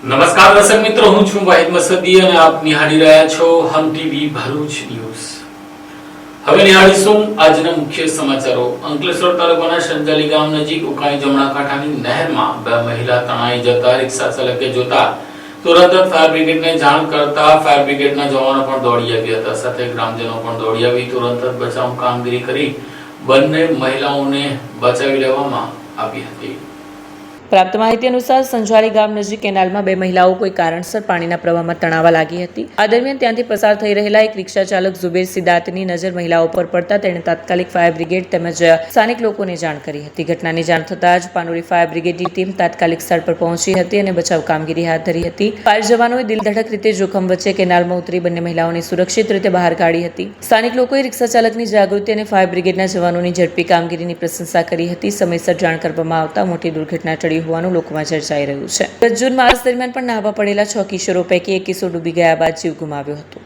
નમસ્કાર દર્શક મિત્રો, હું છું વાહિદ મસદી અને આપ નિહાળી રહ્યા છો હમ ટીવી ભરૂચ ન્યૂઝ। હવે નિહાળીશું આજના મુખ્ય સમાચારો। અંકલેશ્વર તાલુકાના સંજાલી ગામ નજીક ઉકાઈ જમણા કાંઠાની નહેરમાં બે મહિલા તણાઈ જતા રિક્ષા ચાલકે જોતા તુરંત જ ફાયર બ્રિગેડને જાણ કરતા ફાયર બ્રિગેડના જવાનો પણ દોડી આવ્યા હતા। સાથે ગ્રામજનો પણ દોડી આવી તુરંત જ બચાવ કામગીરી કરી બંને મહિલાઓને બચાવી લેવામાં આવી હતી। પ્રાપ્ત માહિતી અનુસાર સંજાલી ગામ નજીક કેનાલમાં બે મહિલાઓ કોઈ કારણસર પાણીના પ્રવાહમાં તણાવા લાગી હતી। આ દરમિયાન ત્યાંથી પસાર થઈ રહેલા એક રિક્ષા ચાલક ઝુબેર સિદ્ધાર્થની નજર મહિલાઓ પર પડતા તેણે તાત્કાલિક ફાયર બ્રિગેડ તેમજ સ્થાનિક લોકોને જાણ કરી હતી। ઘટનાની જાણ થતાં જ પાનોરી ફાયર બ્રિગેડની ટીમ તાત્કાલિક સ્થળ પર પહોંચી હતી અને બચાવ કામગીરી હાથ ધરી હતી। ફાયર જવાનોએ દિલધડક રીતે જોખમ વચ્ચે કેનાલમાં ઉતરી બંને મહિલાઓને સુરક્ષિત રીતે બહાર કાઢી હતી। સ્થાનિક લોકોએ રિક્ષા ચાલકની જાગૃતિ અને ફાયર બ્રિગેડના જવાનોની ઝડપી કામગીરીની પ્રશંસા કરી હતી। સમયસર જાણ કરવામાં આવતા મોટી દુર્ઘટના ટળી હોવાનું લોકોમાં ચર્ચાઈ રહ્યું છે। ગત જૂન માસ દરમિયાન પણ નાહવા પડેલા 6 કિશોરો પૈકી એક કિશોર ડૂબી ગયા બાદ જીવ ગુમાવ્યો હતો।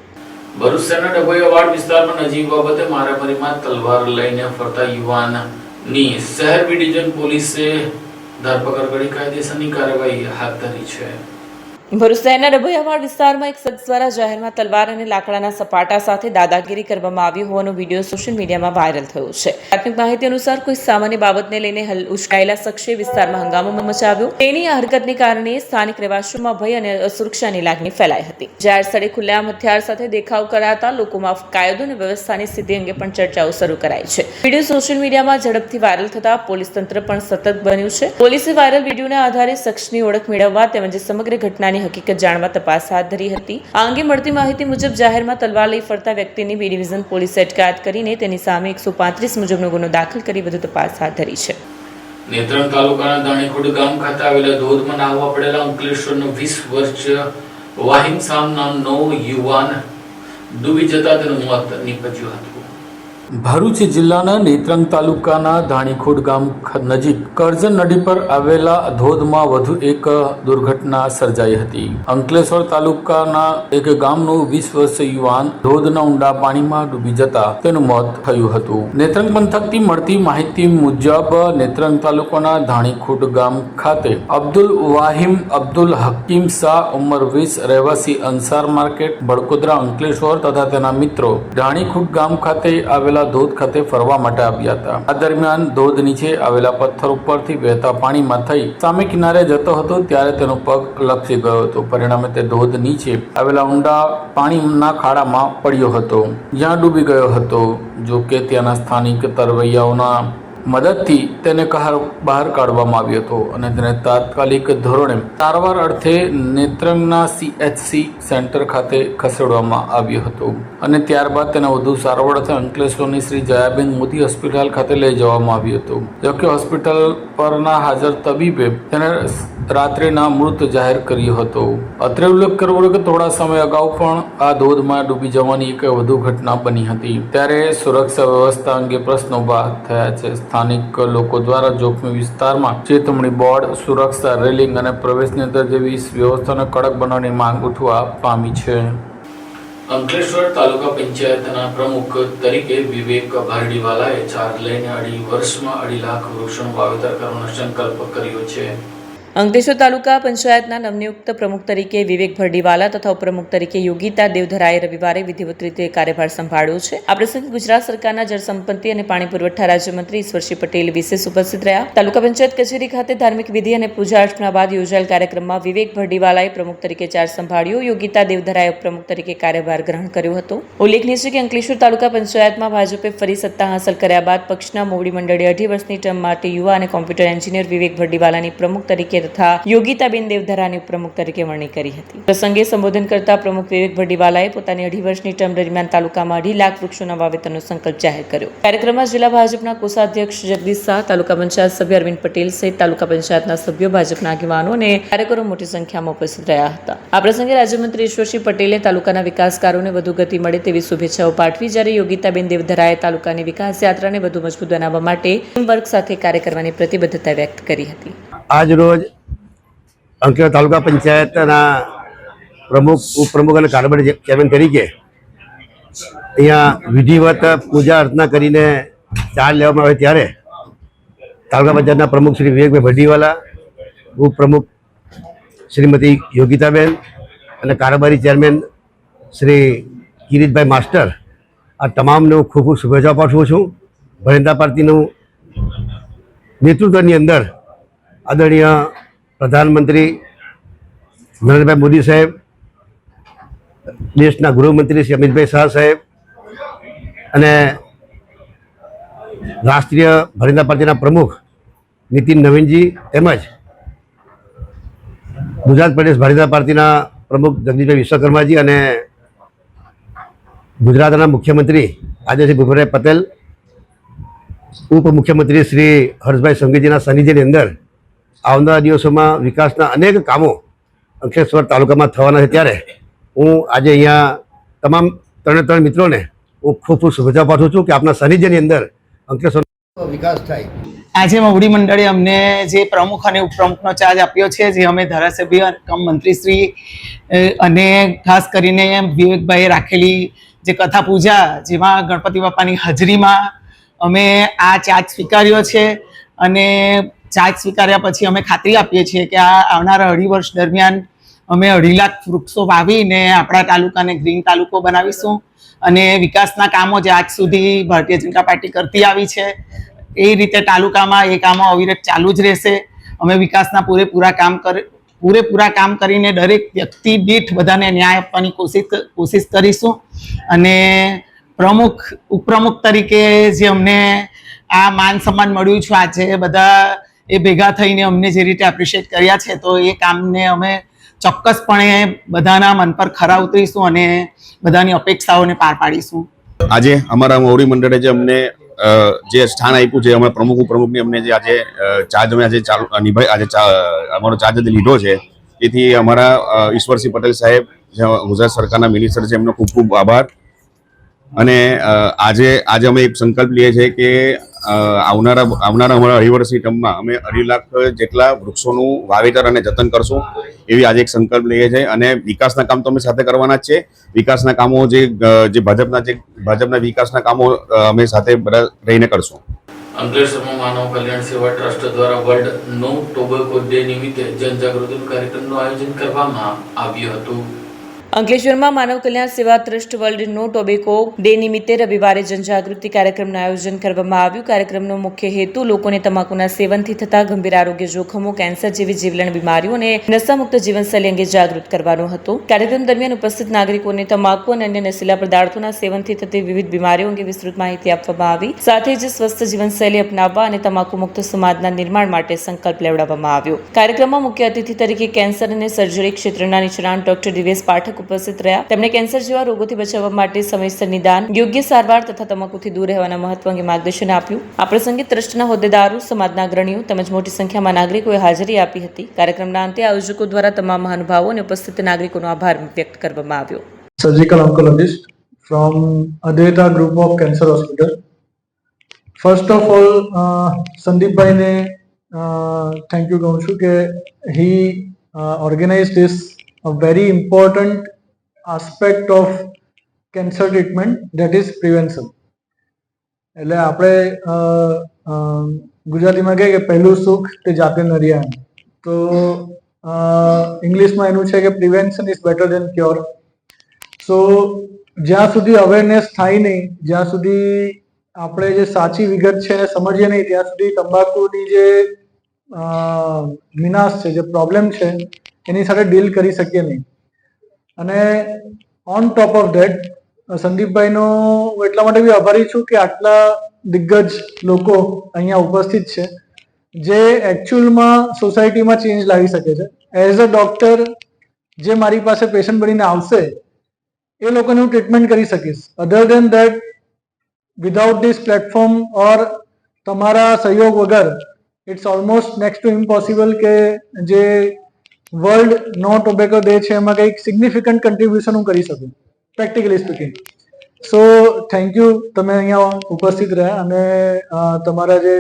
ભરૂચ શહેરના ડભોઈવાડ વિસ્તારમાં નજીક બાબતે મારામારીમાં તલવાર લઈને ફરતા યુવાનની શહેર બી ડિવિઝન પોલીસે ધરપકડ કરી કાયદેસરની કાર્યવાહી હાથ ધરી છે। ભરૂચ શહેરના ડભોઈવાડ વિસ્તારમાં એક શખ્સ દ્વારા જાહેરમાં તલવાર અને લાકડાના સપાટા સાથે દાદાગીરી કરવામાં આવી હોવાનો વિડીયો સોશિયલ મીડિયામાં વાયરલ થયો છે। પ્રાથમિક માહિતી અનુસાર કોઈ સામાન્ય બાબતને લઈને ઉશ્કેરાયેલા શખ્સે વિસ્તારમાં હંગામો મચાવ્યો। તેની આ હરકતને કારણે સ્થાનિક રહેવાસીઓમાં ભય અને અસુરક્ષાની લાગણી ફેલાઈ હતી। જાહેર સ્થળે ખુલ્લેઆમ હથિયાર સાથે દેખાવ કરાતા લોકોમાં કાયદો અને વ્યવસ્થાની સ્થિતિ અંગે પણ ચર્ચાઓ શરૂ કરાઈ છે। વિડીયો સોશિયલ મીડિયામાં ઝડપથી વાયરલ થતા પોલીસ તંત્ર પણ સતત બન્યું છે। પોલીસે વાયરલ વિડીયોના આધારે શખ્સની ઓળખ મેળવવા તેમજ સમગ્ર ઘટનાની હકીકત જાણવા તપાસ હાથ ધરી હતી। આ અંગે મળતી માહિતી મુજબ જાહેરમાં તલવાર લઈ ફરતા વ્યક્તિની બી ડિવિઝન પોલીસે અટકાયત કરીને તેની સામે 135 મુજબનો ગુનો દાખલ કરી વધુ તપાસ હાથ ધરી છે। નેત્રંગ તાલુકાના દાણીખોડ ગામ ખાતે આવેલા ધોધમાં નાહવા પડેલા અંકલેશ્વરનો 20 વર્ષ વાહિમ નામનો યુવાન ડૂબી જતા તેનું મોત નીપજ્યું હતું। ભરૂચ જિલ્લાના નેત્રંગ તાલુકાના દાણીખોડ ગામ નજીક કરજણ નદી પર આવેલા ધોધમાં વધુ એક દુર્ઘટના સર્જાઈ હતી। અંકલેશ્વર તાલુકાના એક ગામનું 20 વર્ષીય યુવાન ધોધના ઊંડા પાણીમાં ડૂબી જતા તેનું મોત થયું હતું। નેત્રંગ પંથકથી મળતી માહિતી મુજબ નેત્રંગ તાલુકાના દાણીખોડ ગામ ખાતે અબ્દુલ વાહિમ અબ્દુલ હકીમ શાહ ઉંમર 20 રહેવાસી અંસાર માર્કેટ બડકોદરા અંકલેશ્વર તથા તેના મિત્રો દાણીખોડ ગામ ખાતે આવેલા ધોધ ખાતે ફરવા માટે આવ્યા હતા। આ દરમિયાન ધોધ નીચે આવેલા પથ્થર ઉપરથી વહેતા પાણીમાં થઈ સામે કિનારે જતો હતો ત્યારે તેનો પગ લપસી ગયો હતો। પરિણામે તે ધોધ નીચે આવેલા ઊંડા પાણીના ખાડામાં પડ્યો હતો, જ્યાં ડૂબી ગયો હતો। જો કે ત્યાંના સ્થાનિક તરવૈયાઓના મદદથી તેને બહાર કાઢવામાં આવ્યો હતો અને તેને તાત્કાલિક ધોરણે સારવાર અર્થે નેત્રંગના CHC સેન્ટર ખાતે ખસેડવામાં આવ્યો હતો અને ત્યારબાદ તેને વધુ સારવાર અર્થે અંકલેશ્વરની શ્રી જયાબેન મોદી હોસ્પિટલ ખાતે લઈ જવામાં આવ્યો હતો। જોકે હોસ્પિટલ પરના હાજર તબીબે તેને રાત્રિના મૃત જાહેર કર્યો હતો। અત્રે ઉલ્લેખ કરવો કે થોડા સમય અગાઉ પણ આ ધોધમાં ડૂબી જવાની એક વધુ ઘટના બની હતી, ત્યારે સુરક્ષા વ્યવસ્થા અંગે પ્રશ્નો ઉભા થયા છે। સ્થાનિક લોકો દ્વારા જોખમી વિસ્તારમાં ચેતવણી બોર્ડ, સુરક્ષા રેલિંગ અને પ્રવેશ નિયંત્રણ જેવી વ્યવસ્થાને કડક બનાવવાની માંગ ઉઠવા પામી છે। અંકલેશ્વર તાલુકા પંચાયતના પ્રમુખ તરીકે વિવેક ભારડીવાલાએ 4 લઈને 2.5 વર્ષમાં 2.5 લાખ વૃક્ષોનું વાવેતર કરવાનો સંકલ્પ કર્યો છે। અંકલેશ્વર તાલુકા પંચાયતના નવનિયુક્ત પ્રમુખ તરીકે વિવેક ભરડીવાલા તથા ઉપપ્રમુખ તરીકે યોગિતા દેવધરાએ રવિવારે વિધિવત રીતે કાર્યભાર સંભાળ્યો છે। આ પ્રસંગે ગુજરાત સરકારના જળસંપત્તિ અને પાણી પુરવઠા રાજ્યમંત્રી ઈશ્વરસિંહ પટેલ વિશેષ ઉપસ્થિત રહ્યા। તાલુકા પંચાયત કચેરી ખાતે ધાર્મિક વિધિ અને પૂજા અર્ચના બાદ યોજાયેલ કાર્યક્રમમાં વિવેક ભરડીવાલાએ પ્રમુખ તરીકે ચાર્જ સંભાળ્યો। યોગિતા દેવધરાએ ઉપપ્રમુખ તરીકે કાર્યભાર ગ્રહણ કર્યો હતો। ઉલ્લેખનીય છે કે અંકલેશ્વર તાલુકા પંચાયતમાં ભાજપે ફરી સત્તા હાંસલ કર્યા બાદ પક્ષના મોવડી મંડળે 2.5 વર્ષની ટર્મ માટે યુવા અને કોમ્પ્યુટર એન્જિનિયર વિવેક ભરડીવાલાની પ્રમુખ તરીકે તથા યોગિતાબેન દેવધરાની ઉપપ્રમુખ તરીકે વરણી કરી હતી। પ્રસંગે સંબોધન કરતા પ્રમુખ વિવેક ભરડીવાલાએ પોતાની 2.5 વર્ષની ટર્મ દરમિયાન તાલુકામાં 2.5 લાખ વૃક્ષોના વાવેતરનો સંકલ્પ જાહેર કર્યો। કાર્યક્રમમાં જિલ્લા ભાજપના કોષાધ્યક્ષ જગદીશ શાહ, તાલુકા પંચાયત સભ્ય અરવિંદ પટેલ સહિત તાલુકા પંચાયતના સભ્યો, ભાજપના આગેવાનો અને કાર્યકરો મોટી સંખ્યામાં ઉપસ્થિત રહ્યા હતા। આ પ્રસંગે રાજ્યમંત્રી ઈશ્વરસિંહ પટેલે તાલુકાના વિકાસ કાર્યોને વધુ ગતિ મળે તેવી શુભેચ્છાઓ પાઠવી, જ્યારે યોગિતાબેન દેવધરાએ તાલુકાની વિકાસ યાત્રાને વધુ મજબૂત બનાવવા માટે ટીમવર્ક સાથે કાર્ય કરવાની પ્રતિબદ્ધતા વ્યક્ત કરી હતી। આજ રોજ અંકલેશ્વર તાલુકા પંચાયતના પ્રમુખ, ઉપપ્રમુખ અને કાર્યકારી ચેરમેન તરીકે અહીંયા વિધિવત પૂજા અર્ચના કરીને ચાર્જ લેવામાં આવે ત્યારે તાલુકા પંચાયતના પ્રમુખ શ્રી વિવેકભાઈ ભરડીવાલા, ઉપપ્રમુખ શ્રીમતી યોગિતાબેન અને કારોબારી ચેરમેન શ્રી કિરીટભાઈ માસ્ટર, આ તમામને હું ખૂબ ખૂબ શુભેચ્છા પાઠવું છું. ભારતીય જનતા પાર્ટીનું નેતૃત્વની અંદર આદરણીય પ્રધાનમંત્રી નરેન્દ્રભાઈ મોદી સાહેબ, દેશના ગૃહમંત્રી શ્રી અમિતભાઈ શાહ સાહેબ અને રાષ્ટ્રીય ભારતીય જનતા પાર્ટીના પ્રમુખ નીતિન નવીનજી તેમજ ગુજરાત પ્રદેશ ભારતીય જનતા પાર્ટીના પ્રમુખ જગદીશભાઈ વિશ્વકર્માજી અને ગુજરાતના મુખ્યમંત્રી આદરણીય ભૂપેન્દ્રભાઈ પટેલ, ઉપમુખ્યમંત્રી શ્રી હર્ષભાઈ સંઘવીજીના સાનિધ્યની અંદર આવનારા દિવસોમાં વિકાસના અનેક કામો અંકલેશ્વર તાલુકામાં થવાના છે. ત્યારે હું આજે અહીંયા તમામ ત્રણે મિત્રોને હું ખૂબ ખૂબ શુભેચ્છા પાઠવું છું કે આપના સાનિધ્યની અંદર અંકલેશ્વર વિકાસ થાય. આજે મવડી મંડળે અમને જે પ્રમુખ અને ઉપપ્રમુખનો ચાર્જ આપ્યો છે, જે અમે ધારાસભ્ય કમ મંત્રીશ્રી અને ખાસ કરીને વિવેકભાઈએ રાખેલી જે કથા પૂજા, જેમાં ગણપતિ બાપાની હાજરીમાં અમે આ ચાર્જ સ્વીકાર્યો છે. અને ચાર્જ સ્વીકાર્યા પછી અમે ખાતરી આપીએ છીએ કે આ આવનારા 2.5 વર્ષ દરમિયાન અમે 2.5 લાખ વૃક્ષો વાવીને આપણા તાલુકાને ગ્રીન તાલુકો બનાવીશું. અને વિકાસના કામો જે આજ સુધી ભારતીય જનતા પાર્ટી કરતી આવી છે એ રીતે તાલુકામાં એ કામો અવિરત ચાલુ જ રહેશે. અમે વિકાસના પૂરેપૂરા કામ કરીને દરેક વ્યક્તિ દીઠ બધાને ન્યાય આપવાની કોશિશ કરીશું. અને પ્રમુખ ઉપપ્રમુખ તરીકે જે અમને આ માન સન્માન મળ્યું છે, આજે બધા એ ભેગા થઈને અમને જે રીતે એપ્રિશિએટ કર્યા છે, તો એ કામને અમે ચોક્કસપણે બધાના મન પર ખરા ઉતરીશું અને બધાની અપેક્ષાઓને પાર પાડીશું. આજે અમારા મવડી મંડળે જે અમને જે સ્થાન આપ્યું છે, અમારા પ્રમુખ ઉપપ્રમુખની અમને જે આજે ચાર્જ અમે આજે અમારો ચાર્જ લીધો છે, તેથી અમારા ઈશ્વરસિંહ પટેલ સાહેબ, જે ગુજરાત સરકારના મિનિસ્ટર છે, એમનો ખૂબ ખૂબ આભાર. અને આજે અમે એક સંકલ્પ લઈએ છીએ કે આવનારા અમારા 2.5 વર્ષની ટર્મમાં અમે 2.5 લાખ જેટલા વૃક્ષોનું વાવેતર અને જતન કરશું, એવી આજે એક સંકલ્પ લઈએ છીએ. અને વિકાસના કામ તો અમે સાથે કરવાના જ છે. વિકાસના કામો જે ભાજપના વિકાસના કામો અમે સાથે બધા રહીને કરશું. અંકલેશ્વરમાં માનવ કલ્યાણ સેવા ટ્રસ્ટ દ્વારા વર્લ્ડ નો ટોબેકો ડે નિમિત્તે જનજાગૃતિ કાર્યક્રમનું આયોજન કરવામાં આવ્યું હતું. અંકલેશ્વરમાં માનવ કલ્યાણ સેવા ટ્રસ્ટ વર્લ્ડ નો ટોબેકો ડે નિમિત્તે રવિવારે જનજાગૃતિ કાર્યક્રમનું આયોજન કરવામાં આવ્યું. કાર્યક્રમનો મુખ્ય હેતુ લોકોને તમાકુના સેવનથી થતા ગંભીર આરોગ્ય જોખમો, કેન્સર જેવી જીવલેણ બીમારીઓ અને નશામુક્ત જીવનશૈલી અંગે જાગૃત કરવાનો હતો. કાર્યક્રમ દરમિયાન ઉપસ્થિત નાગરિકોને તમાકુ અને અન્ય નશીલા પદાર્થોના સેવનથી થતી વિવિધ બીમારીઓ અંગે વિસ્તૃત માહિતી આપવામાં આવી. સાથે જ સ્વસ્થ જીવનશૈલી અપનાવવા અને તમાકુ મુક્ત સમાજના નિર્માણ માટે સંકલ્પ લેવડાવવામાં આવ્યો. કાર્યક્રમમાં મુખ્ય અતિથિ તરીકે કેન્સર અને સર્જરી ક્ષેત્રના નિષ્ણાત ડોક્ટર દિવેશ પાઠક ઉપસ્થિત રહ્યા. તેમણે કેન્સર જેવા રોગોથી બચાવવા માટે સમયસર નિદાન, યોગ્ય સારવાર તથા તમાકુથી દૂર રહેવાના મહત્વ અંગે માર્ગદર્શન આપ્યું. આ પ્રસંગે ટ્રસ્ટના હોદ્દેદારો, સમાજના અગ્રણીઓ તેમજ મોટી સંખ્યામાં નાગરિકોએ હાજરી આપી હતી. કાર્યક્રમના અંતે આયોજકો દ્વારા તમામ મહાનુભાવો અને ઉપસ્થિત નાગરિકોનો આભાર વ્યક્ત કરવામાં આવ્યો. Surgical oncologist from Advaita Group of Cancer Hospital. First of all, Sandeep bhai ne thank you કહું છું કે he organized this a very important aspect of cancer treatment, that is prevention. એટલે આપણે ગુજરાતીમાં કહે કે પહેલું સુખ તે જાતે નરિયાણ. તો ઇંગ્લિશમાં એનું છે કે prevention is better than cure. So જ્યાં સુધી અવેરનેસ થાય નહીં, જ્યાં સુધી આપણે જે સાચી વિગત છે એને સમજીએ નહીં, ત્યાં સુધી તંબાકુની જે વિનાશ છે, જે પ્રોબ્લેમ છે, એની સાથે ડીલ કરી શકીએ નહીં. અને ઓન ટોપ ઓફ ધેટ સંદીપભાઈનો હું એટલા માટે બી આભારી છું કે આટલા દિગ્ગજ લોકો અહીંયા ઉપસ્થિત છે જે એકચ્યુઅલમાં સોસાયટીમાં ચેન્જ લાવી શકે છે. એઝ અ ડોક્ટર જે મારી પાસે પેશન્ટ બનીને આવશે એ લોકોને હું ટ્રીટમેન્ટ કરી શકીશ. Other than that, without this platform or તમારા સહયોગ વગર it's almost next to impossible કે જે વર્લ્ડ નો ટોબેકો ડે છે એમાં કંઈક સિગ્નિફિકન્ટ કન્ટ્રીબ્યુશન હું કરી શકું, practically speaking. So thank you, તમે અહીંયા ઉપસ્થિત રહ્યા અને તમારા જે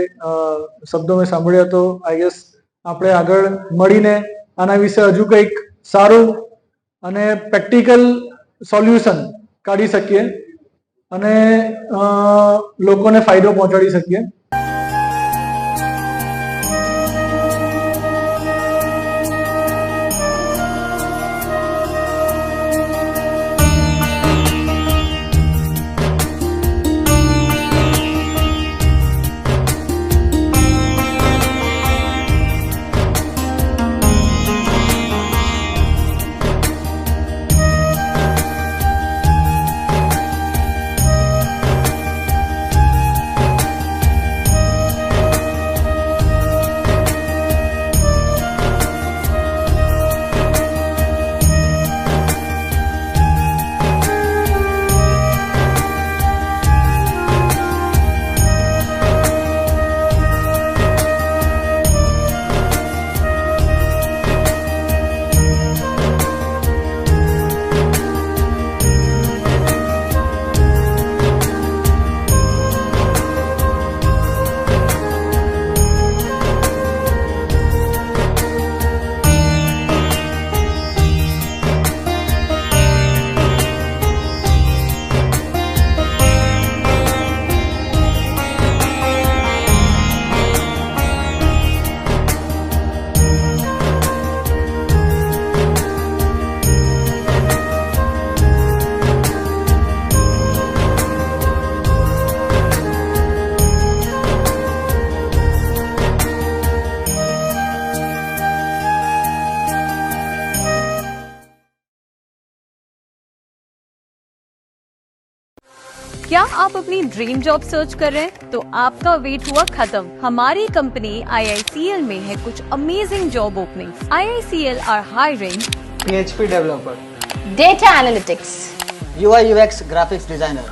શબ્દો મેં સાંભળ્યા, તો આઈ ગેસ આપણે આગળ મળીને આના વિશે હજુ કંઈક સારું અને પ્રેક્ટિકલ સોલ્યુશન કાઢી શકીએ અને લોકોને ફાયદો પહોંચાડી શકીએ. क्या आप अपनी ड्रीम जॉब सर्च कर रहे हैं? तो आपका वेट हुआ खत्म। हमारी कंपनी IICL में है कुछ amazing job openings. IICL are hiring PHP developer, data analytics, UI UX graphics designer,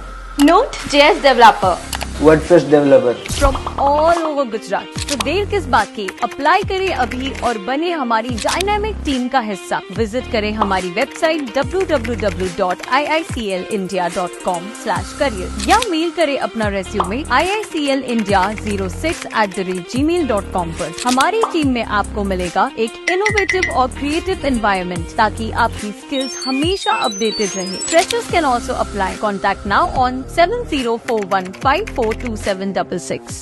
Node.js developer WordPress developer. From all over Gujarat. तो देर किस बात की, अप्लाई करें अभी और बने हमारी डायनामिक टीम का हिस्सा। विजिट करें हमारी वेबसाइट www.iiclindia.com/career या मेल करें अपना रेज्यूमे iiclindia06@gmail.com पर। हमारी टीम में आपको मिलेगा एक इनोवेटिव और क्रिएटिव एनवायरनमेंट ताकि आपकी स्किल्स हमेशा अपडेटेड रहे। Freshers can also apply. Contact now on 7041542766।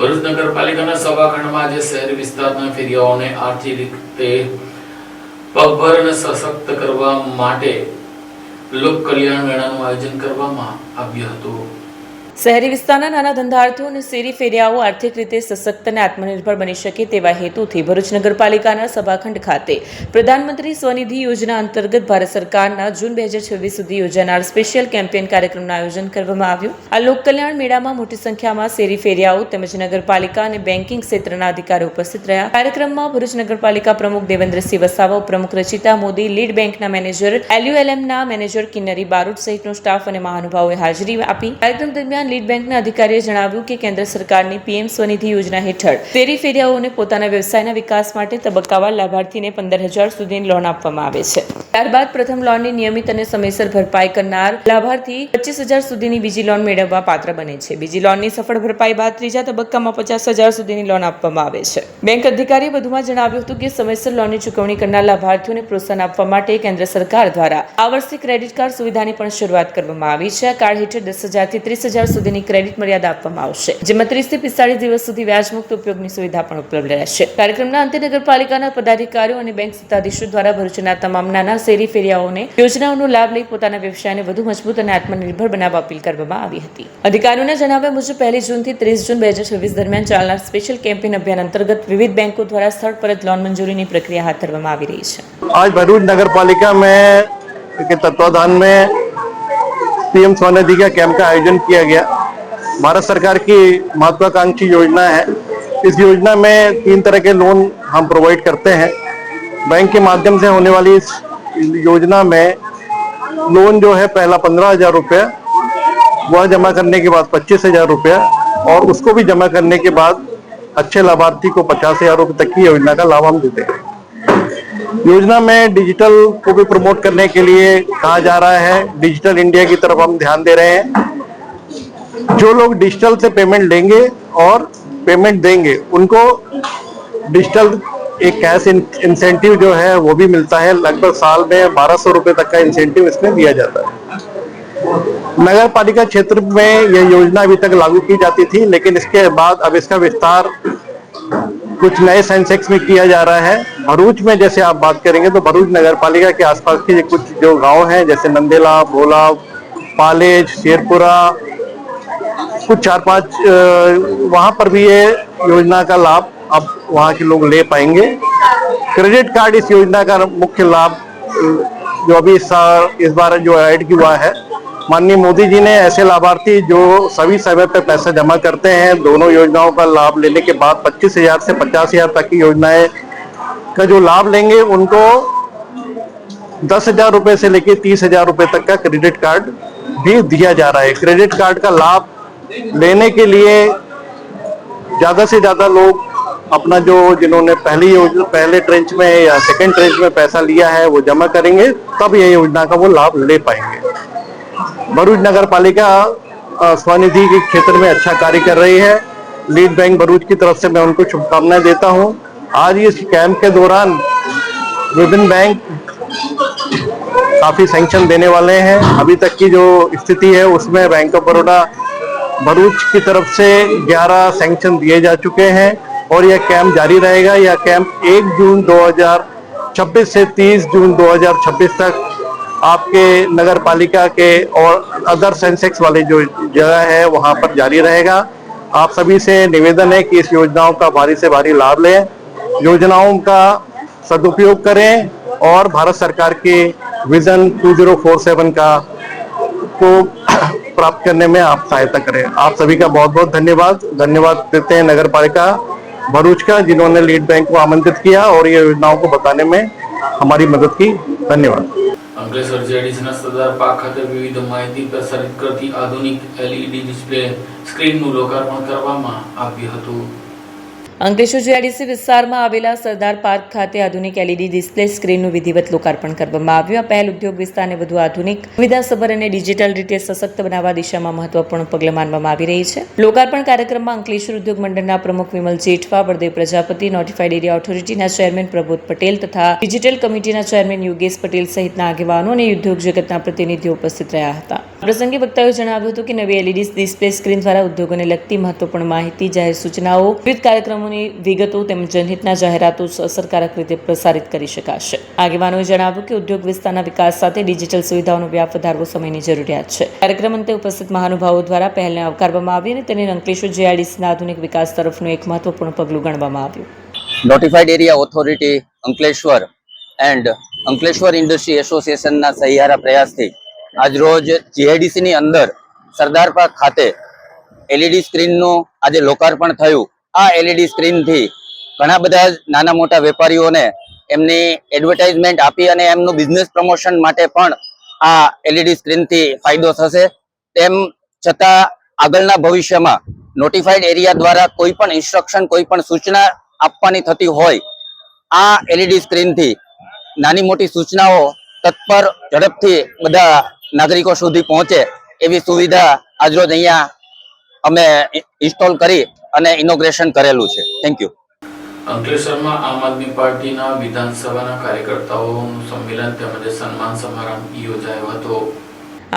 Bharuch નગરપાલિકાના સભાખંડમાં આજે શહેરી વિસ્તારના ફેરિયાઓને આર્થિક રીતે પગભર અને સશક્ત કરવા માટે લોક કલ્યાણ મેળાનું આયોજન કરવામાં આવ્યું હતું। શહેરી વિસ્તારના નાના ધંધાર્થીઓ અને શેરી ફેરિયાઓ આર્થિક રીતે સશક્ત અને આત્મનિર્ભર બની શકે તેવા હેતુથી ભરૂચ નગરપાલિકાના સભાખંડ ખાતે પ્રધાનમંત્રી સ્વનિધિ યોજના અંતર્ગત ભારત સરકારના જૂન 2026 સુધી યોજાનાર સ્પેશિયલ કેમ્પેન કાર્યક્રમનું આયોજન કરવામાં આવ્યું। આ લોક કલ્યાણ મેળામાં મોટી સંખ્યામાં શેરી ફેરિયાઓ તેમજ નગરપાલિકા અને બેન્કિંગ ક્ષેત્રના અધિકારીઓ ઉપસ્થિત રહ્યા। કાર્યક્રમમાં ભરૂચ નગરપાલિકા પ્રમુખ દેવેન્દ્રસિંહ વસાવા, ઉપપ્રમુખ રચિતા મોદી, લીડ બેંકના મેનેજર, LULMના મેનેજર કિન્નરી બારોટ સહિતનો સ્ટાફ અને મહાનુભાવોએ હાજરી આપી। કાર્યક્રમ દરમિયાન લીડ બેંકના અધિકારીએ જણાવ્યું કે કેન્દ્ર સરકારની PM સ્વનિધિ યોજના હેઠળ શેરી ફેરિયાઓને પોતાના વ્યવસાયના વિકાસ માટે તબક્કાવાર લાભાર્થીને 15,000 સુધીની લોન આપવામાં આવે છે। ત્યારબાદ પ્રથમ લોનની નિયમિત અને સમયસર ભરપાઈ કરનાર લાભાર્થી 25,000 સુધીની બીજી લોન મેળવવા પાત્ર બને છે। બીજી લોનની સફળ ભરપાઈ બાદ ત્રીજા તબક્કામાં 50,000 સુધીની લોન આપવામાં આવે છે। બેંક અધિકારીએ વધુમાં જણાવ્યું હતું કે સમયસર લોનની ચૂકવણી કરનાર લાભાર્થીઓને પ્રોત્સાહન આપવા માટે કેન્દ્ર સરકાર દ્વારા આ વર્ષે ક્રેડિટ કાર્ડ સુવિધાની પણ શરૂઆત કરવામાં આવી છે। આ કાર્ડ હેઠળ 10,000 થી 30,000 સુધીની ક્રેડિટ મર્યાદા આપવામાં આવશે, જેમાં 30 થી 45 દિવસ સુધી વ્યાજમુક્ત ઉપયોગની સુવિધા પણ ઉપલબ્ધ રહેશે। કાર્યક્રમના અંતે નગરપાલિકાના પદાધિકારીઓ અને બેંક સત્તાધીશો દ્વારા ભરૂચના તમામ નાના શેરી ફેરિયાઓને યોજનાઓનો લાભ લઈ પોતાના વ્યવસાયને વધુ મજબૂત અને આત્મનિર્ભર બનાવવા અપીલ કરવામાં આવી હતી। અધિકારીઓના જણાવ્યા મુજબ 1 જૂનથી 30 જૂન 2026 દરમિયાન ચાલનાર સ્પેશિયલ કેમ્પેન અભિયાન અંતર્ગત વિવિધ બેંકો દ્વારા સ્થળ પરત લોन मंजूरी प्रक्रिया हाथ धरવામાં આવી રહી છે। आज भरूच नगर पालिका में के तत्वाधान में PM स्वनिधि का कैंप का आयोजन किया गया। भारत सरकार की महत्वाकांक्षी योजना है। इस योजना में 3 तरह के लोन हम प्रोवाइड करते हैं। बैंक के माध्यम से होने वाली इस योजना में लोन जो है पहला 15,000 रुपया, वह जमा करने के बाद 25,000 रुपया और उसको भी जमा करने के बाद अच्छे लाभार्थी को 50,000 रुपये तक की योजना का लाभ हम देते हैं। योजना में डिजिटल को भी प्रमोट करने के लिए कहा जा रहा है। डिजिटल इंडिया की तरफ हम ध्यान दे रहे हैं। जो लोग डिजिटल से पेमेंट लेंगे और पेमेंट देंगे उनको डिजिटल एक कैश इंसेंटिव जो है वो भी मिलता है। लगभग साल में 1,200 रुपये तक का इंसेंटिव इसमें दिया जाता है। नगर पालिका क्षेत्र में यह योजना अभी तक लागू की जाती थी, लेकिन इसके बाद अब इसका विस्तार कुछ नए सेंसेक्स में किया जा रहा है। भरूच में जैसे आप बात करेंगे तो भरूच नगर पालिका के आसपास के कुछ जो गांव हैं जैसे नंदेला, भोला, पालेज, शेरपुरा, कुछ 4-5 वहां पर भी ये योजना का लाभ अब वहां के लोग ले पाएंगे। क्रेडिट कार्ड इस योजना का मुख्य लाभ जो अभी इस बार जो ऐड हुआ है, माननीय मोदी जी ने ऐसे लाभार्थी जो सभी समय पर पैसा जमा करते हैं, दोनों योजनाओं का लाभ लेने के बाद 25,000 से 50,000 तक की योजनाएं का जो लाभ लेंगे उनको 10,000 रुपये से लेकर 30,000 रुपये तक का क्रेडिट कार्ड भी दिया जा रहा है। क्रेडिट कार्ड का लाभ लेने के लिए ज्यादा से ज्यादा लोग अपना जो जिन्होंने पहले ट्रेंच में या सेकंड ट्रेंच में पैसा लिया है वो जमा करेंगे, तब ये योजना का वो लाभ ले पाएंगे। भरूच नगर पालिका स्वनिधि के क्षेत्र में अच्छा कार्य कर रही है। लीड बैंक भरूच की तरफ से मैं उनको शुभकामनाएं देता हूं। आज इस कैंप के दौरान विभिन्न बैंक काफी सैंक्शन देने वाले हैं। अभी तक की जो स्थिति है उसमें बैंक ऑफ बड़ौदा भरूच की तरफ से 11 सैंक्शन दिए जा चुके हैं और यह कैंप जारी रहेगा। यह कैंप 1 जून 2026 से 30 जून 2026 तक आपके नगर पालिका के और अदर सेंसेक्स वाले जो जगह है वहां पर जारी रहेगा। आप सभी से निवेदन है कि इस योजनाओं का भारी से भारी लाभ लें, योजनाओं का सदुपयोग करें और भारत सरकार के विजन 2047 का को प्राप्त करने में आप सहायता करें। आप सभी का बहुत बहुत धन्यवाद देते हैं नगर पालिका भरूच का, जिन्होंने लीड बैंक को आमंत्रित किया और ये योजनाओं को बताने में हमारी मदद की। धन्यवाद। અંકલેશ્વર જેડીસીના સરદાર પાર્ક ખાતે વિવિધ માહિતી પ્રસારિત કરતી આધુનિક LED ડિસ્પ્લે સ્ક્રીનનું લોકાર્પણ કરવામાં આવ્યું હતું. અંકલેશ્વર જીઆઈડીસી વિસ્તારમાં આવેલા સરદાર પાર્ક ખાતે આધુનિક LED ડિસ્પ્લે સ્ક્રીનનું વિધિવત લોકાર્પણ કરવામાં આવ્યું. આ પહેલ ઉદ્યોગ વિસ્તારને વધુ આધુનિક, સુવિધાસભર અને ડિજિટલ રીતે સશક્ત બનાવવા દિશામાં મહત્વપૂર્ણ પગલાં માનવામાં આવી રહી છે. લોકાર્પણ કાર્યક્રમમાં અંકલેશ્વર ઉદ્યોગ મંડળના પ્રમુખ વિમલ જેઠવા, બળદેવ પ્રજાપતિ, નોટિફાઈડ એરિયા ઓથોરિટીના ચેરમેન પ્રબોધ પટેલ તથા ડિજિટલ કમિટીના ચેરમેન યોગેશ પટેલ સહિતના આગેવાનો અને ઉદ્યોગ જગતના પ્રતિનિધિઓ ઉપસ્થિત રહ્યા હતા. આ પ્રસંગે વક્તાઓએ જણાવ્યું હતું કે નવી LED ડિસ્પ્લે સ્ક્રીન દ્વારા ઉદ્યોગોને લગતી મહત્વપૂર્ણ માહિતી, જાહેર સૂચનાઓ, વિવિધ કાર્યક્રમો વિગતો તેમજ જનહિતના જાહેરાતો અસરકારક રીતે પ્રસારિત કરી શકાશે. આગેવાનોએ જણાવ્યું કે ઉદ્યોગ વિસ્તારના વિકાસ સાથે ડિજિટલ સુવિધાઓનો વ્યાપ વધારવો સમયની જરૂરિયાત છે. કાર્યક્રમ અંતે ઉપસ્થિત મહાનુભાવો દ્વારા પહેલને આવકારવામાં આવી અને તેને અંકલેશ્વર જીઆઈડીસીના આધુનિક વિકાસ તરફનું એક મહત્વપૂર્ણ પગલું ગણવામાં આવ્યું. Notified area authority Ankleshwar and Ankleshwar industry એસોસિએશનના સહિયારા પ્રયાસથી આજરોજ જીઆઈડીસીની અંદર સરદાર પાર્ક ખાતે LED સ્ક્રીનનું આજે લોકાર્પણ થયું. આ LED સ્ક્રીનથી ઘણા બધા નાના મોટા વેપારીઓને એમની એડવર્ટાઇઝમેન્ટ આપી અને એમનું બિઝનેસ પ્રમોશન માટે પણ આ LED સ્ક્રીનથી ફાયદો થશે. તેમ છતાં આગળના ભવિષ્યમાં નોટિફાઈડ એરિયા દ્વારા કોઈ પણ ઇન્સ્ટ્રક્શન, કોઈ પણ સૂચના આપવાની થતી હોય, આ LED સ્ક્રીનથી નાની મોટી સૂચનાઓ તત્પર ઝડપથી બધા નાગરિકો સુધી પહોંચે એવી સુવિધા આજરોજ અહીંયા અમે ઇન્સ્ટોલ કરી અને ઇનોગ્રેશન કરેલું છે. Thank you. અંકલેશ્વરમાં આમ આદમી પાર્ટીના વિધાનસભાના કાર્યકર્તાઓનું સંમેલન તેમજ સન્માન સમારંભ યોજાયો હતો.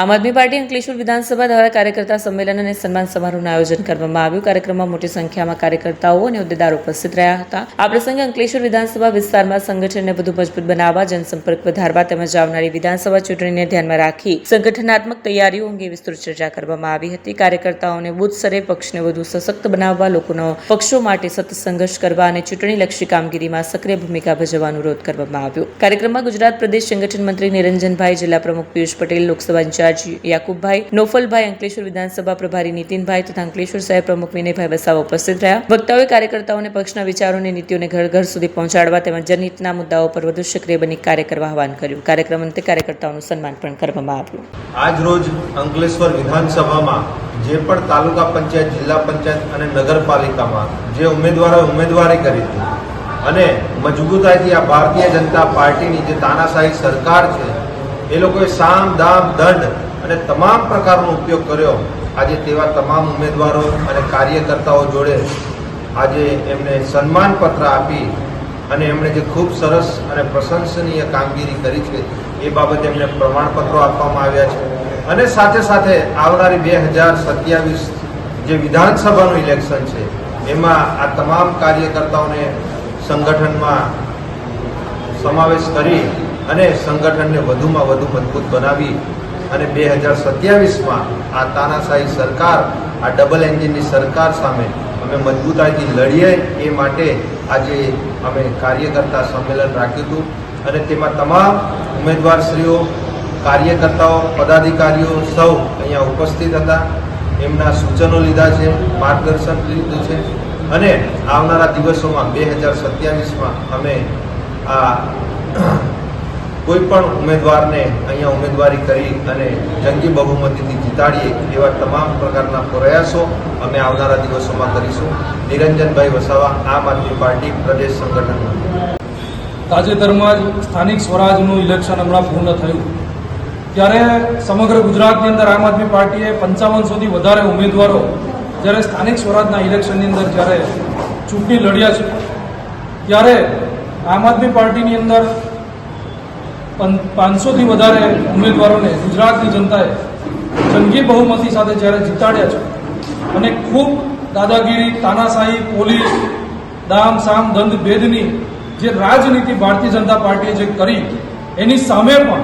આમ આદમી પાર્ટી અંકલેશ્વર વિધાનસભા દ્વારા કાર્યકર્તા સંમેલન અને સન્માન સમારોહનું આયોજન કરવામાં આવ્યું. કાર્યક્રમમાં મોટી સંખ્યામાં કાર્યકર્તાઓ અને હોદ્દેદારો ઉપસ્થિત રહ્યા હતા. આ પ્રસંગે અંકલેશ્વર વિધાનસભા વિસ્તારમાં સંગઠનને વધુ મજબૂત બનાવવા, જનસંપર્ક વધારવા તેમજ આવનારી વિધાનસભા ચૂંટણીને ધ્યાનમાં રાખી સંગઠનાત્મક તૈયારીઓ અંગે વિસ્તૃત ચર્ચા કરવામાં આવી હતી. કાર્યકર્તાઓને બુથ સ્તરે પક્ષને વધુ સશક્ત બનાવવા, લોકોનો પક્ષો માટે સતત સંઘર્ષ કરવા અને ચૂંટણીલક્ષી કામગીરીમાં સક્રિય ભૂમિકા ભજવવા અનુરોધ કરવામાં આવ્યો. કાર્યક્રમમાં ગુજરાત પ્રદેશ સંગઠન મંત્રી નિરંજનભાઈ, જિલ્લા પ્રમુખ પિયુષ પટેલ, લોકસભા યાકુબભાઈ, નોફલભાઈ, અંકલેશ્વર વિધાનસભા પ્રભારી નીતિનભાઈ તથા અંકલેશ્વર શહેર પ્રમુખ વિનયભાઈ વસાવા ઉપસ્થિત રહ્યા. વક્તાઓએ કાર્યકર્તાઓને પક્ષના વિચારો અને નીતિઓને ઘર ઘર સુધી પહોંચાડવા તેમજ જનહિતના મુદ્દાઓ પર વધુ સક્રિય બની કાર્ય કરવા આહવાન કર્યું. કાર્યક્રમ અંતે કાર્યકર્તાઓનું સન્માન પણ કરવામાં આવ્યું. આજ રોજ અંકલેશ્વર વિધાનસભામાં જે પણ તાલુકા પંચાયત, જિલ્લા પંચાયત અને નગરપાલિકામાં જે ઉમેદવારોએ ઉમેદવારી કરી હતી અને મજબૂતાઈથી આ ભારતીય જનતા પાર્ટીની જે તાનાશાહી સરકાર છે એ લોકોએ સામ, દામ, દંડ અને તમામ પ્રકારનો ઉપયોગ કર્યો. આજે તેવા તમામ ઉમેદવારો અને કાર્યકર્તાઓ જોડે આજે એમને સન્માનપત્ર આપી અને એમણે જે ખૂબ સરસ અને પ્રશંસનીય કામગીરી કરી છે એ બાબતે એમને પ્રમાણપત્રો આપવામાં આવ્યા છે. અને સાથે સાથે આવનારી 2027 જે વિધાનસભાનું ઇલેક્શન છે એમાં આ તમામ કાર્યકર્તાઓને સંગઠનમાં સમાવેશ કરી અને સંગઠનને વધુમાં વધુ મજબૂત બનાવી અને 2027માં આ તાનાશાહી સરકાર, આ ડબલ એન્જિનની સરકાર સામે અમે મજબૂતાઈથી લડીએ એ માટે આજે અમે કાર્યકર્તા સંમેલન રાખ્યું હતું અને તેમાં તમામ ઉમેદવારશ્રીઓ, કાર્યકર્તાઓ, પદાધિકારીઓ સૌ અહીંયા ઉપસ્થિત હતા. એમના સૂચનો લીધા છે, માર્ગદર્શન લીધું છે અને આવનારા દિવસોમાં 2027માં અમે આ કોઈ પણ ઉમેદવારને અહીંયા ઉમેદવારી કરી અને જંગી બહુમતીથી જીતાડીએ એવા તમામ પ્રકારના પ્રયાસો અમે આવનારા દિવસોમાં કરીશું. નિરંજનભાઈ વસાવા, આમ આદમી પાર્ટી પ્રદેશ સંગઠન. તાજેતરમાં જ સ્થાનિક સ્વરાજનું ઇલેક્શન હમણાં પૂર્ણ થયું ત્યારે સમગ્ર ગુજરાતની અંદર આમ આદમી પાર્ટીએ 5500થી વધારે ઉમેદવારો જ્યારે સ્થાનિક સ્વરાજના ઇલેક્શનની અંદર જ્યારે ચૂંટણી લડ્યા છે ત્યારે આમ આદમી પાર્ટીની અંદર 500થી વધારે ઉમેદવારોને ગુજરાતની જનતાએ જંગી બહુમતી સાથે જ્યારે જીતાડ્યા છે અને ખૂબ દાદાગીરી, તાનાશાહી, પોલીસ, દામ, સામ, દંડ, ભેદની જે રાજનીતિ ભારતીય જનતા પાર્ટીએ જે કરી એની સામે પણ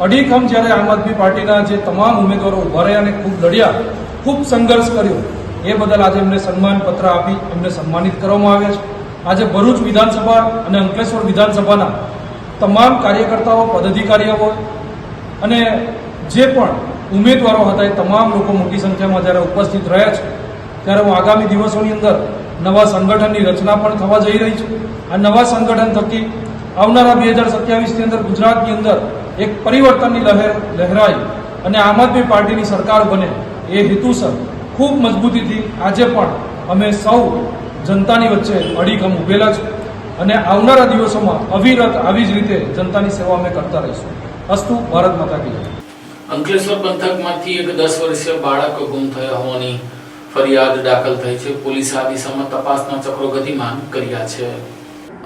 અડીખમ જ્યારે આમ આદમી પાર્ટીના જે તમામ ઉમેદવારો ઉભા રહ્યા અને ખૂબ લડ્યા, ખૂબ સંઘર્ષ કર્યો, એ બદલ આજે એમને સન્માનપત્ર આપી એમને સન્માનિત કરવામાં આવ્યા છે. આજે ભરૂચ વિધાનસભા અને અંકલેશ્વર વિધાનસભાના તમામ કાર્યકર્તાઓ, પદાધિકારીઓ અને જે પણ ઉમેદવારો હતા એ તમામ લોકો મોટી સંખ્યામાં જ્યારે ઉપસ્થિત રહ્યા છે ત્યારે હું આગામી દિવસોની અંદર નવા સંગઠનની રચના પણ થવા જઈ રહી છે. આ નવા સંગઠન થકી આવનારા 2027ની અંદર ગુજરાતની અંદર એક પરિવર્તનની લહેર લહેરાય અને આમ આદમી પાર્ટીની સરકાર બને એ હેતુસર ખૂબ મજબૂતીથી આજે પણ અમે સૌ જનતાની વચ્ચે અડીખમ ઉભેલા છે અને આવનારા દિવસોમાં અવિરત આવી જ રીતે જનતાની સેવા અમે કરતા રહીશું. અસ્તુ ભારત માતા કી જય. અંકલેશ્વર પંથકમાંથી એક 10 વર્ષીય બાળક ગુમ થયા હોવાની ફરિયાદ દાખલ થઈ છે. પોલીસે આ દિશામાં તપાસના ચક્રો ગતિમાન કર્યા છે.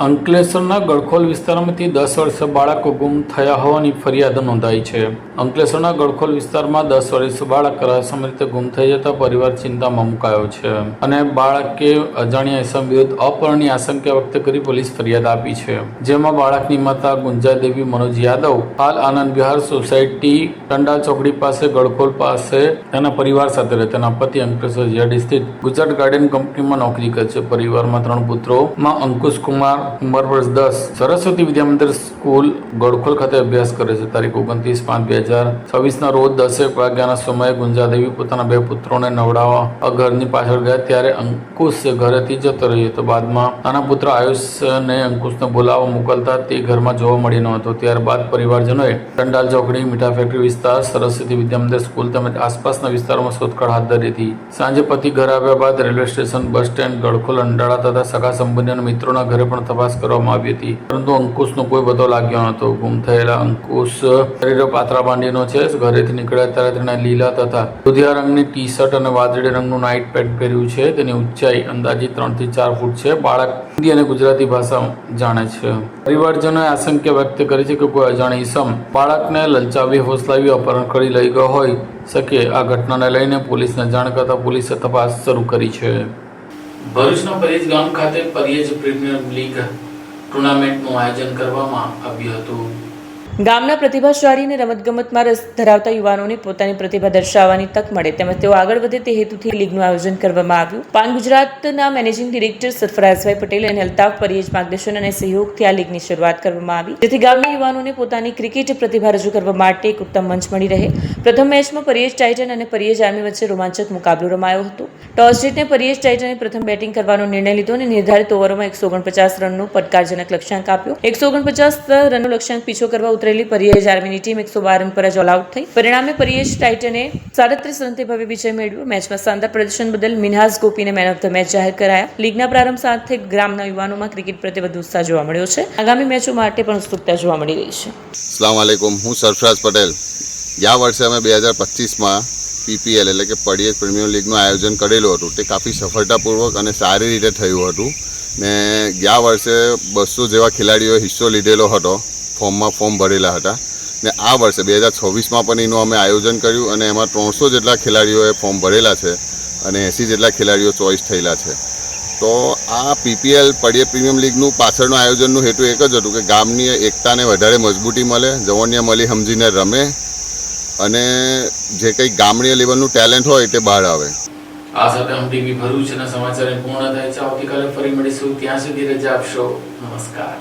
અંકલેશ્વરના ગળખોલ વિસ્તારમાંથી 10 વર્ષીય બાળક ગુમ થયા હોવાની ફરિયાદ નોંધાઈ છે. અંકલેશ્વરના ગળખોલ વિસ્તારમાં 10 વર્ષીય બાળક રહસ્યમય રીતે ગુમ થઈ જતા પરિવાર ચિંતામાં મુકાયો છે અને બાળકે અજાણ્યા ઇસમ વિરુદ્ધ અપહરણની આશંકા વ્યક્ત કરી પોલીસ ફરિયાદ આપી છે. જેમાં બાળકની માતા ગુંજાદેવી મનોજ યાદવ હાલ આનંદ વિહાર સોસાયટી ટંડા ચોકડી પાસે ગળખોલ પાસે તેના પરિવાર સાથે રહે. તેના પતિ અંકલેશ્વર જીઆરડી સ્થિત ગુજરાત ગાર્ડન કંપનીમાં નોકરી કરે છે. પરિવારમાં 3 પુત્રોમાં અંકુશ કુમાર ઉંમર વર્ષ 10 સરસ્વતી વિદ્યામંદિર સ્કૂલ ગળખોલ ખાતે અભ્યાસ કરે છે. તારીખ 29/5/2026ના રોજ 10 વાગ્યાના સમયે ગુંજાદેવી પોતાના 2 પુત્રોને નવડાવવા ઘરની પાછળ ગયા ત્યારે અંકુશ ઘરેથી જતો રહ્યો હતો. બાદમાં નાના પુત્ર આયુષને અંકુશને બોલાવવા મોકલતા તે ઘરમાં જોવા મળી ન હતો. ત્યારબાદ પરિવારજનોએ ટંડાલ ચોકડી, મીઠા ફેક્ટરી વિસ્તાર, સરસ્વતી વિદ્યામંદિર સ્કૂલ તેમજ આસપાસના વિસ્તારોમાં શોધખોળ હાથ ધરી હતી. સાંજે પતિ ઘર આવ્યા બાદ railway station, bus stand, ગળખોલ, Andada તથા સગા સંબંધી અને મિત્રોના ઘરે પણ તપાસ કરવામાં આવી હતી, પરંતુ અંકુશનો કોઈ પતો લાગ્યો ન હતો. ગુમ થયેલા અંકુશ શરીરે પાતળા બાંધીનો છે. ઘરેથી નીકળ્યા ત્યારે તેણે લીલા તથા દુધિયા રંગની ટી શર્ટ અને વાદળી રંગનું નાઇટ પેન્ટ પહેર્યું છે. તેની ઊંચાઈ અંદાજિત 3 થી 4 ફૂટ છે. બાળક હિન્દી અને ગુજરાતી ભાષા જાણે છે. પરિવારજનોએ આશંકા વ્યક્ત કરી છે કે કોઈ અજાણી ઇસમ બાળકને લલચાવી, હોસલાવી અપહરણ કરી લઈ ગયો હોઈ શકે. આ ઘટનાને લઈને પોલીસને જાણ કરતા પોલીસે તપાસ શરૂ કરી છે. ભરૂચના પરેજ ગામ ખાતે પરેજ પ્રીમિયર લીગ ટુર્નામેન્ટનું આયોજન કરવામાં આવ્યું હતું. ગામના પ્રતિભાશાળી અને રમતગમતમાં રસ ધરાવતા યુવાનોને પોતાની પ્રતિભા દર્શાવવાની તક મળે તેમજ તેઓ આગળ વધે તે હેતુથી લીગનું આયોજન કરવામાં આવ્યું. પાન ગુજરાતના મેનેજિંગ ડિરેક્ટર સરફરાઝભાઈ પટેલ અને અલ્તાફ પરેજ માર્ગદર્શન અને સહયોગથી આ લીગની શરૂઆત કરવામાં આવી, જેથી ગામના યુવાનોને પોતાની ક્રિકેટ પ્રતિભા રજૂ કરવા માટે એક ઉત્તમ મંચ મળી રહે. પ્રથમ મેચમાં પરેજ ટાઇટન અને પરેજ આર્મી વચ્ચે રોમાંચક મુકાબલો રમાયો હતો. ટોસ જીતને પરેજ ટાઇટને પ્રથમ બેટિંગ કરવાનો નિર્ણય લીધો અને નિર્ધારિત ઓવરોમાં 149 રનનો પડકારજનક લક્ષ્યાંક આપ્યો. 149 રનનો લક્ષ્યાંક પીછો કરવા ઉતરેલી પરેજ આર્મીની ટીમ 112 રન પર જ ઓલ આઉટ થઈ. પરિણામે પરેજ ટાઇટને 37 રનથી ભવ્ય વિજય મેળવ્યો. મેચમાં શાનદાર પ્રદર્શન બદલ મિનહાજ ગોપીને મેન ઓફ ધ મેચ જાહેર કરાયા. લીગના પ્રારંભ સાથે ગ્રામના યુવાનોમાં ક્રિકેટ પ્રત્યે વધુ ઉત્સાહ જોવા મળ્યો છે. આગામી મેચો માટે પણ ઉત્સુકતા જોવા મળી રહી છે. અસ્સલામ વાલેકુમ, હું સરફરાઝ પટેલ. ગયા વર્ષે અમે 2025માં પીપીએલ એટલે કે પરેજ પ્રીમિયર લીગનું આયોજન કરેલું હતું. તે કાફી સફળતાપૂર્વક અને સારી રીતે થયું હતું ને ગયા વર્ષે 200 જેવા ખેલાડીઓએ હિસ્સો લીધેલો હતો. ફોર્મ ભરેલા હતા ને આ વર્ષે 2026માં પણ એનું અમે આયોજન કર્યું અને એમાં 300 જેટલા ખેલાડીઓએ ફોર્મ ભરેલા છે અને 80 જેટલા ખેલાડીઓ ચોઇસ થયેલા છે. તો આ પીપીએલ પરેજ પ્રીમિયમ લીગનું પાછળનું આયોજનનું હેતુ એક જ હતું કે ગામની એકતાને વધારે મજબૂતી મળે, જવનિયા મળી સમજીને રમે અને જે કંઈ ગામડીય લેવલનું ટેલેન્ટ હોય તે બહાર આવે. આ સાથે हम ટીવી ભરૂચના સમાચાર પૂર્ણ થાય છે. આવતીકાલે ફરી મળીશું. ત્યાં સુધી રજા આપશો. નમસ્કાર.